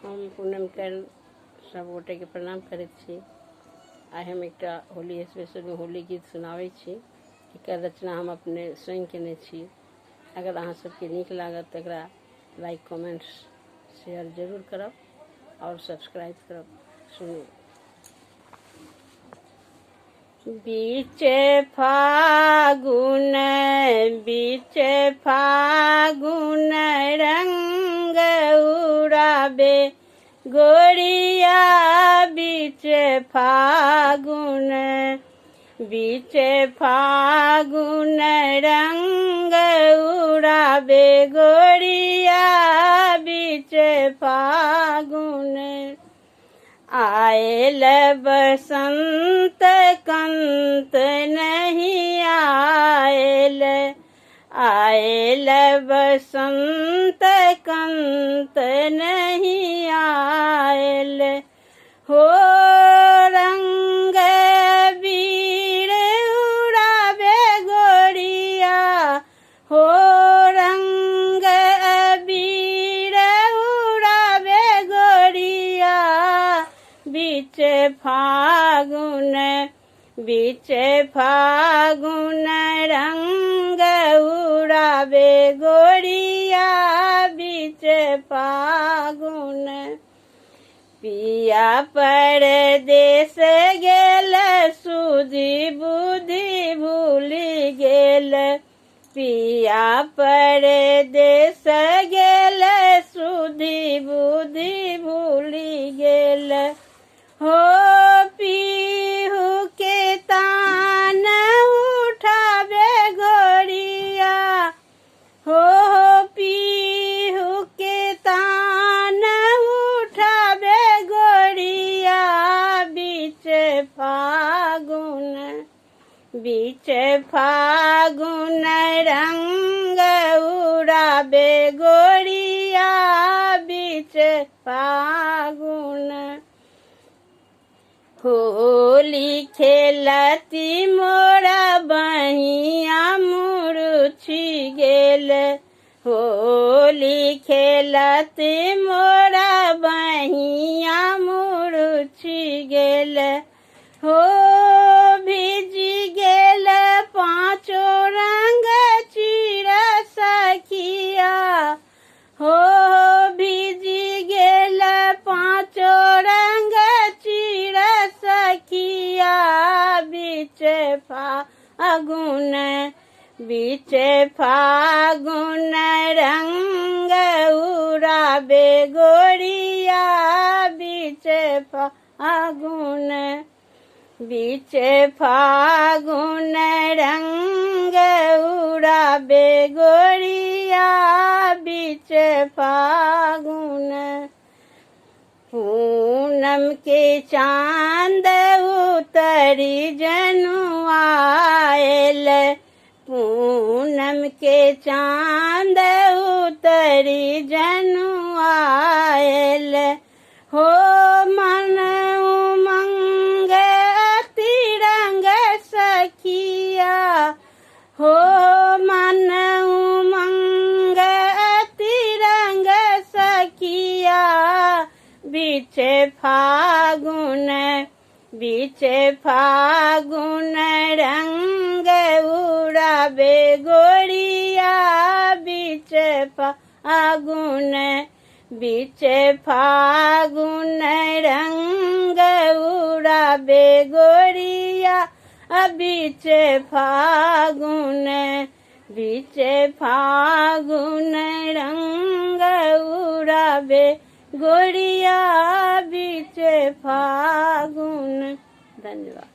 हम पूनम कर्न सब गोटे के प्रणाम करैत छी। आइ हम एकटा होली स्पेशल में होली गीत सुनाबै छी। एकर रचना हम अपने स्वयं केने छी। अगर अहाँ सबके नीक लागत तऽ एकरा लाइक कमेंट्स शेयर जरूर करब और सब्सक्राइब करब। सुनू। बीच फागुन रंग उड़ाबे गोरिया बीच फागुन रंग उड़ाबे गोरिया बीच फागुन। आयल बसंत कंत नहीं आयल बसंत कंत नहीं आयल। हो रंग बीर उड़ाबे गोरिया हो रंग बीर उड़ाबे गोरिया बीच फागुन रंग उड़ाबे गोरिया बीच फागुन। पिया परदेस गेल सुधि बुद्धि भूलि गेल। पिया परदेस गेल सुधि बुद्धि भूलि गेल। हो पीहू के तान उठाबे गोरिया हो पीहू के तान उठाबे गोरिया बीच फागुन रंग उड़ाबे गोरिया बीच फागुन। होली खेलती मोरा बहिया मुरुछि गेल। होली खेलती मोरा बहिया मुरुछि गेल। हो भिजी गेल पाँचो रंग चिड़ा सखिया हो भिजी गेल पाँचो रंग चिड़ा सखिया बीच फागुन रंग उड़ाबे गोरिया बीच फागुन रंग उड़ाबे गोरिया बीच फागुन। पूनम के चांद उतरी जनु आयल। पूनम के चांद उतरी जनु आयल। हो मन उमंग तिरंग सखिया हो मन उमंग तिरंग सखिया बीच फागुन रंग उड़ाबे गोरिया बीच फागुन रंग उड़ाबे गोरिया बीच फागुन रंग उड़ाबे गोरिया बीच फागुन। धन्यवाद।